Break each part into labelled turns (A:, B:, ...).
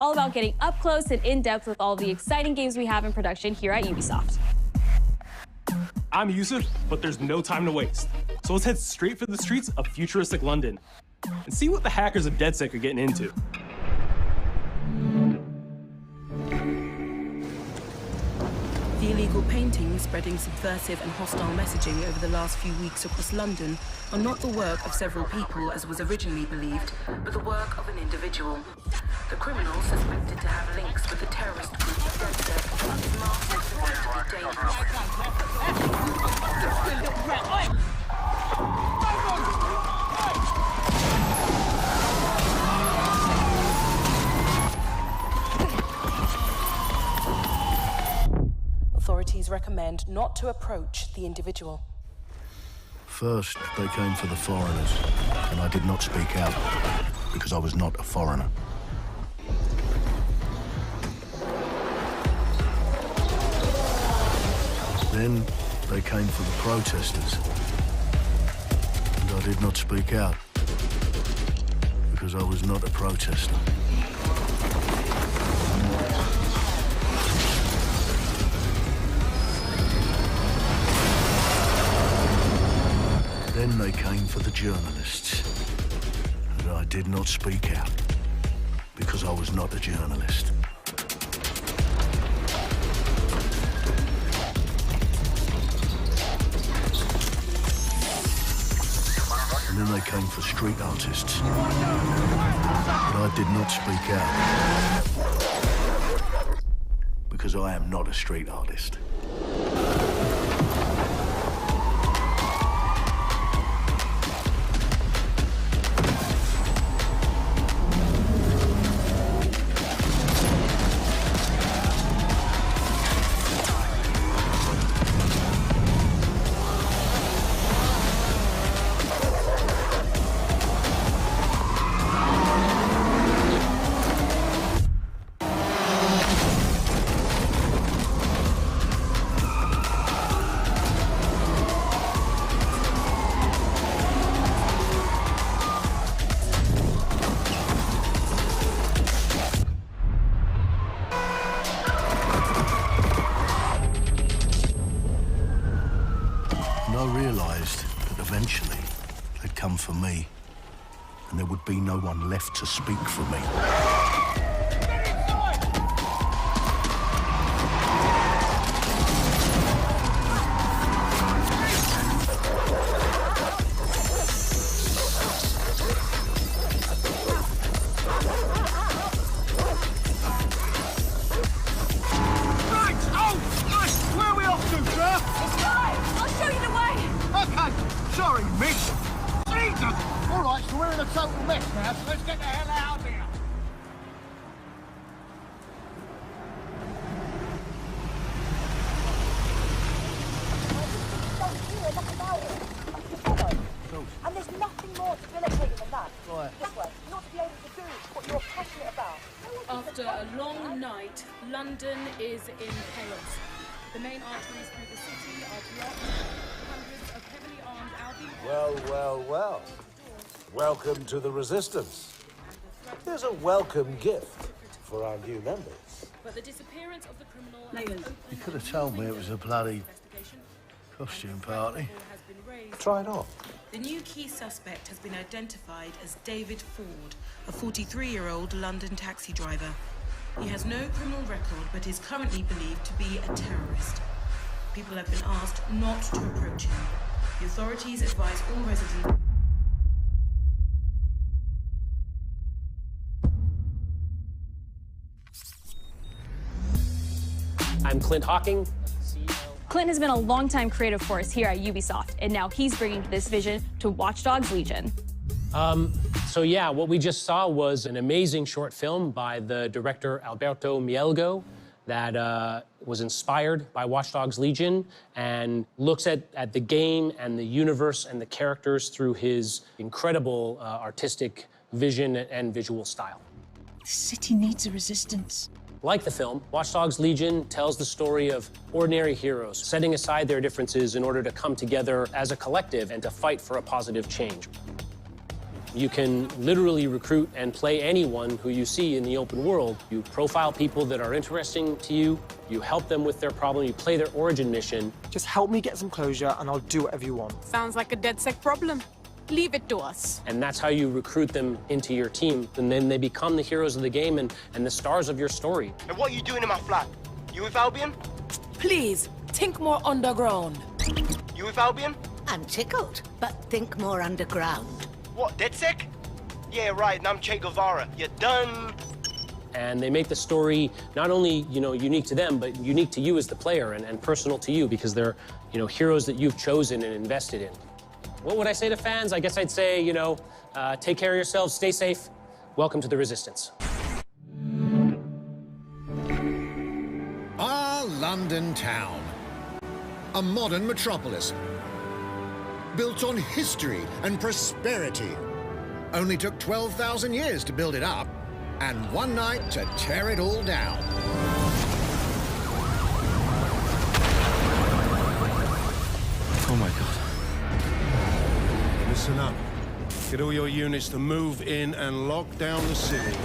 A: all about getting up close and in-depth with all the exciting games we have in production here at Ubisoft.
B: I'm Yusuf, but there's no time to waste. So let's head straight for the streets of futuristic London and see what the hackers of DedSec are getting into.
C: The illegal paintings spreading subversive and hostile messaging over the last few weeks across London are not the work of several people, as was originally believed, but the work of an individual. The criminal, suspected to have links with the terrorist group DedSec, is marked as presented dangerous. Authorities recommend not to approach the individual.
D: First, they came for the foreigners, and I did not speak out because I was not a foreigner. Then, they came for the protesters, and I did not speak out because I was not a protester. Then they came for the journalists, and I did not speak out because I was not a journalist. And then they came for street artists, but I did not speak out because I am not a street artist. For me, and there would be no one left to speak for me.
E: Right! Oh, nice! Where are we off to, sir?
A: It's fine! I'll show you the way!
E: Okay, sorry, miss. Jesus! All right, so we're in a total mess now, so let's get the hell out of here.
F: And there's nothing more debilitating than that. Right. This way, not to be able to do what you're passionate about.
C: After a long night, London is in chaos. The main arteries through the city are blocked. Hundreds of heavily armed Albion...
G: Well. Welcome to the Resistance. Here's a welcome gift for our new members.
C: But the disappearance of the criminal...
D: You could have told me it was a bloody costume party.
G: Try it on.
C: The new key suspect has been identified as David Ford, a 43-year-old London taxi driver. He has no criminal record, but is currently believed to be a terrorist. People have been asked not to approach him. The authorities advise all residents...
H: I'm Clint Hawking.
A: Clint has been a longtime creative force here at Ubisoft, and now he's bringing this vision to Watch Dogs Legion.
H: So yeah, what we just saw was an amazing short film by the director Alberto Mielgo that was inspired by Watch Dogs Legion and looks at the game and the universe and the characters through his incredible artistic vision and visual style.
I: The city needs a resistance.
H: Like the film, Watch Dogs Legion tells the story of ordinary heroes setting aside their differences in order to come together as a collective and to fight for a positive change. You can literally recruit and play anyone who you see in the open world. You profile people that are interesting to you, you help them with their problem, you play their origin mission.
J: Just help me get some closure and I'll do whatever you want.
K: Sounds like a DedSec problem. Leave it to us.
H: And that's how you recruit them into your team. And then they become the heroes of the game and the stars of your story.
L: And what are you doing in my flat? You with Albion?
C: Please, think more underground.
L: You with Albion?
M: I'm tickled, but think more underground.
L: What, DedSec? Yeah, right, and I'm Che Guevara. You're done.
H: And they make the story not only, unique to them, but unique to you as the player and personal to you because they're, heroes that you've chosen and invested in. What would I say to fans? I guess I'd say, take care of yourselves, stay safe. Welcome to the Resistance.
N: Our London town. A modern metropolis. Built on history and prosperity. Only took 12,000 years to build it up, and one night to tear it all down.
O: Oh my God. Listen up. Get all your units to move in and lock down the city.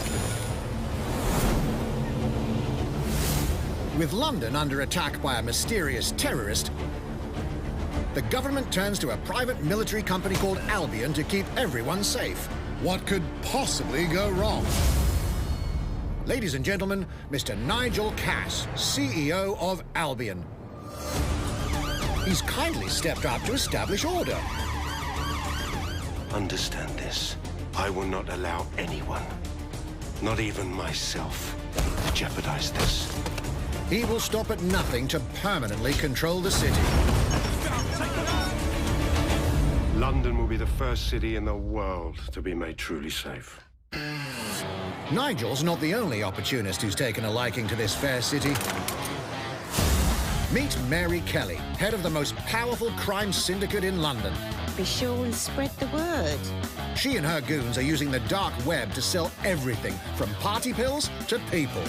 N: With London under attack by a mysterious terrorist, the government turns to a private military company called Albion to keep everyone safe. What could possibly go wrong? Ladies and gentlemen, Mr. Nigel Cass, CEO of Albion. He's kindly stepped up to establish order.
O: Understand this. I will not allow anyone, not even myself, to jeopardize this.
N: He will stop at nothing to permanently control the city.
O: London will be the first city in the world to be made truly safe.
N: Nigel's not the only opportunist who's taken a liking to this fair city. Meet Mary Kelly, head of the most powerful crime syndicate in London.
M: Be sure and spread the word.
N: She and her goons are using the dark web to sell everything from party pills to people.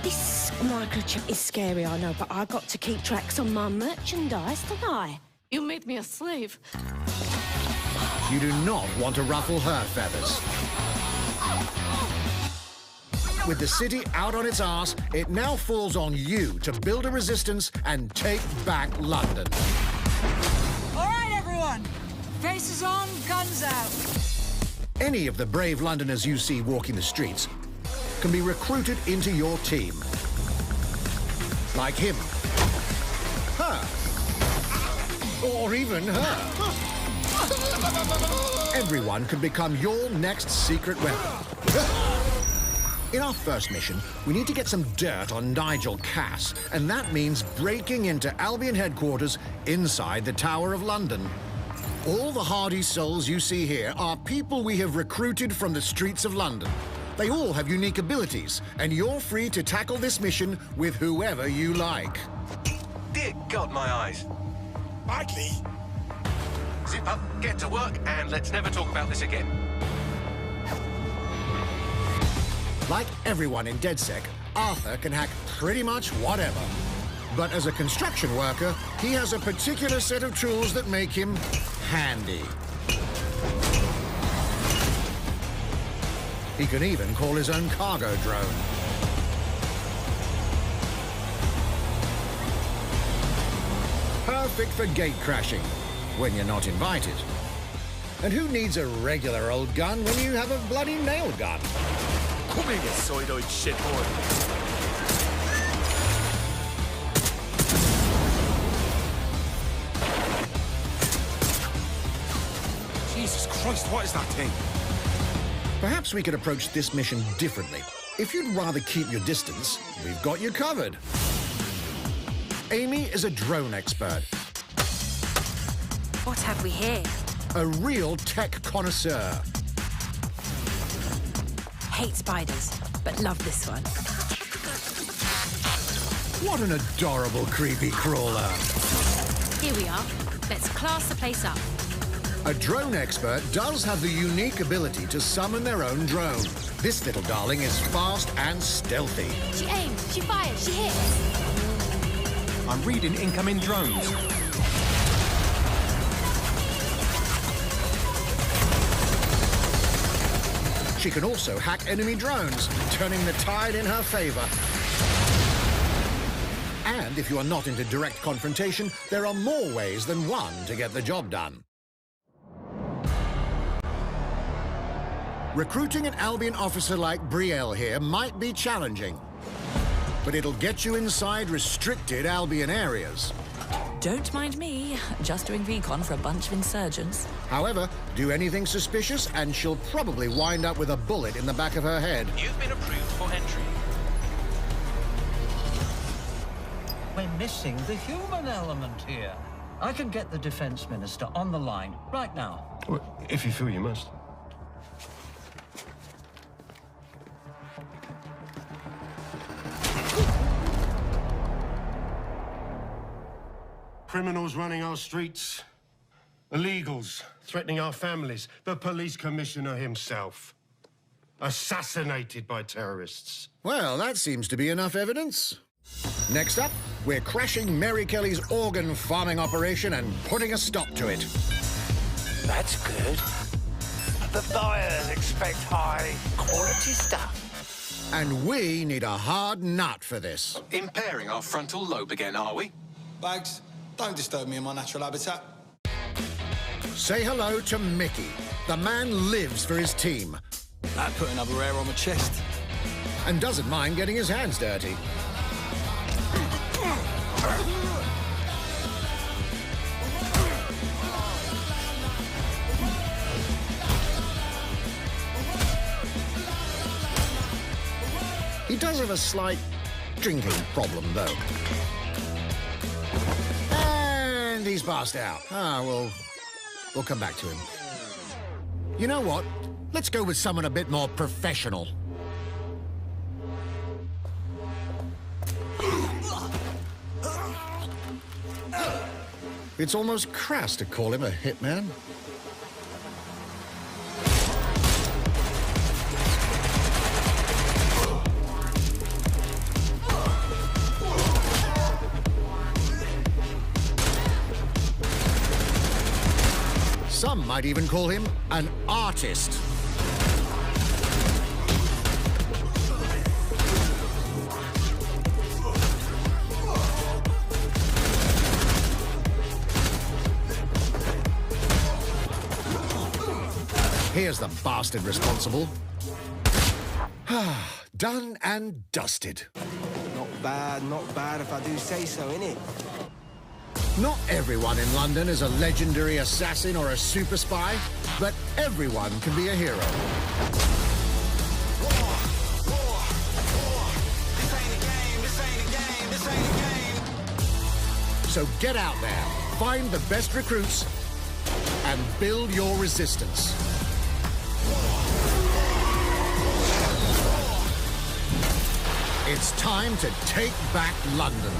P: This microchip is scary, I know, but I got to keep tracks on my merchandise, don't I?
K: You made me a slave.
N: You do not want to ruffle her feathers. With the city out on its arse, it now falls on you to build a resistance and take back London.
I: All right, everyone. Faces on, guns out.
N: Any of the brave Londoners you see walking the streets can be recruited into your team. Like him. Her. Or even her. Everyone could become your next secret weapon. In our first mission, we need to get some dirt on Nigel Cass, and that means breaking into Albion headquarters inside the Tower of London. All the hardy souls you see here are people we have recruited from the streets of London. They all have unique abilities, and you're free to tackle this mission with whoever you like.
Q: Dear God, my eyes. Badly. Zip up, get to work, and let's never talk about this again.
N: Like everyone in DedSec, Arthur can hack pretty much whatever. But as a construction worker, he has a particular set of tools that make him handy. He can even call his own cargo drone. Perfect for gate crashing, when you're not invited. And who needs a regular old gun when you have a bloody nail gun?
Q: Come here, you soidoid shithorn. Jesus Christ, what is that thing?
N: Perhaps we could approach this mission differently. If you'd rather keep your distance, we've got you covered. Amy is a drone expert.
P: What have we here?
N: A real tech connoisseur.
P: Hate spiders, but love this one.
N: What an adorable creepy crawler.
P: Here we are. Let's class the place up.
N: A drone expert does have the unique ability to summon their own drone. This little darling is fast and stealthy.
P: She aims, she fires, she hits.
Q: I'm reading incoming drones.
N: She can also hack enemy drones, turning the tide in her favor. And if you are not into direct confrontation, there are more ways than one to get the job done. Recruiting an Albion officer like Brielle here might be challenging, but it'll get you inside restricted Albion areas.
R: Don't mind me, just doing recon for a bunch of insurgents.
N: However, do anything suspicious and she'll probably wind up with a bullet in the back of her head.
Q: You've been approved for entry.
S: We're missing the human element here. I can get the Defense Minister on the line right now.
O: Well, if you feel you must. Criminals running our streets, illegals threatening our families, the police commissioner himself, assassinated by terrorists.
N: Well, that seems to be enough evidence. Next up, we're crashing Mary Kelly's organ farming operation and putting a stop to it.
T: That's good. The buyers expect high-quality stuff.
N: And we need a hard nut for this.
Q: Impairing our frontal lobe again, are we?
U: Bags, don't disturb me in my natural habitat.
N: Say hello to Mickey. The man lives for his team.
U: That put another hair on my chest.
N: And doesn't mind getting his hands dirty. He does have a slight drinking problem, though. And he's passed out. We'll come back to him. You know what? Let's go with someone a bit more professional. It's almost crass to call him a hitman. Some might even call him an artist. Here's the bastard responsible. Done and dusted.
V: Not bad if I do say so, innit?
N: Not everyone in London is a legendary assassin or a super spy, but everyone can be a hero. So get out there, find the best recruits, and build your resistance. It's time to take back London.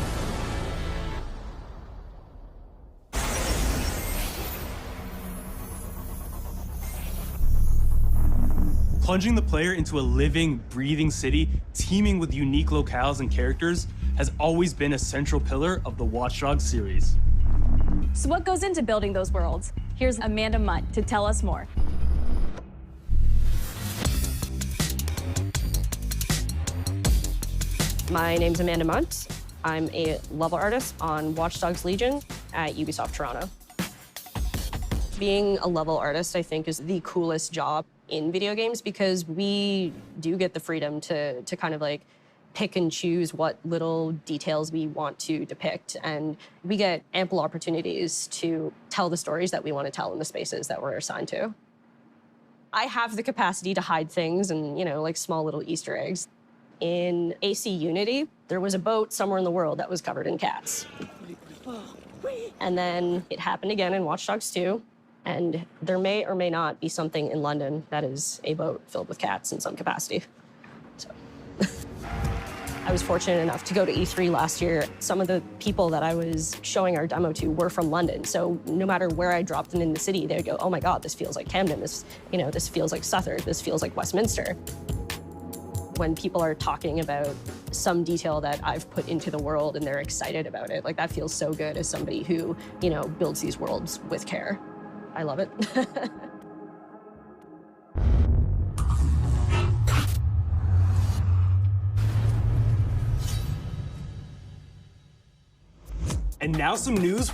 B: Plunging the player into a living, breathing city teeming with unique locales and characters has always been a central pillar of the Watch Dogs series.
A: So what goes into building those worlds? Here's Amanda Munt to tell us more.
W: My name's Amanda Munt. I'm a level artist on Watch Dogs Legion at Ubisoft Toronto. Being a level artist, I think, is the coolest job in video games because we do get the freedom to kind of like pick and choose what little details we want to depict. And we get ample opportunities to tell the stories that we want to tell in the spaces that we're assigned to. I have the capacity to hide things and, you know, like small little Easter eggs. In AC Unity, there was a boat somewhere in the world that was covered in cats. And then it happened again in Watch Dogs 2. And there may or may not be something in London that is a boat filled with cats in some capacity. So I was fortunate enough to go to E3 last year. Some of the people that I was showing our demo to were from London. So no matter where I dropped them in the city, they'd go, oh my God, this feels like Camden. This feels like Southwark. This feels like Westminster. When people are talking about some detail that I've put into the world and they're excited about it, like that feels so good as somebody who, builds these worlds with care. I love it.
B: And now some news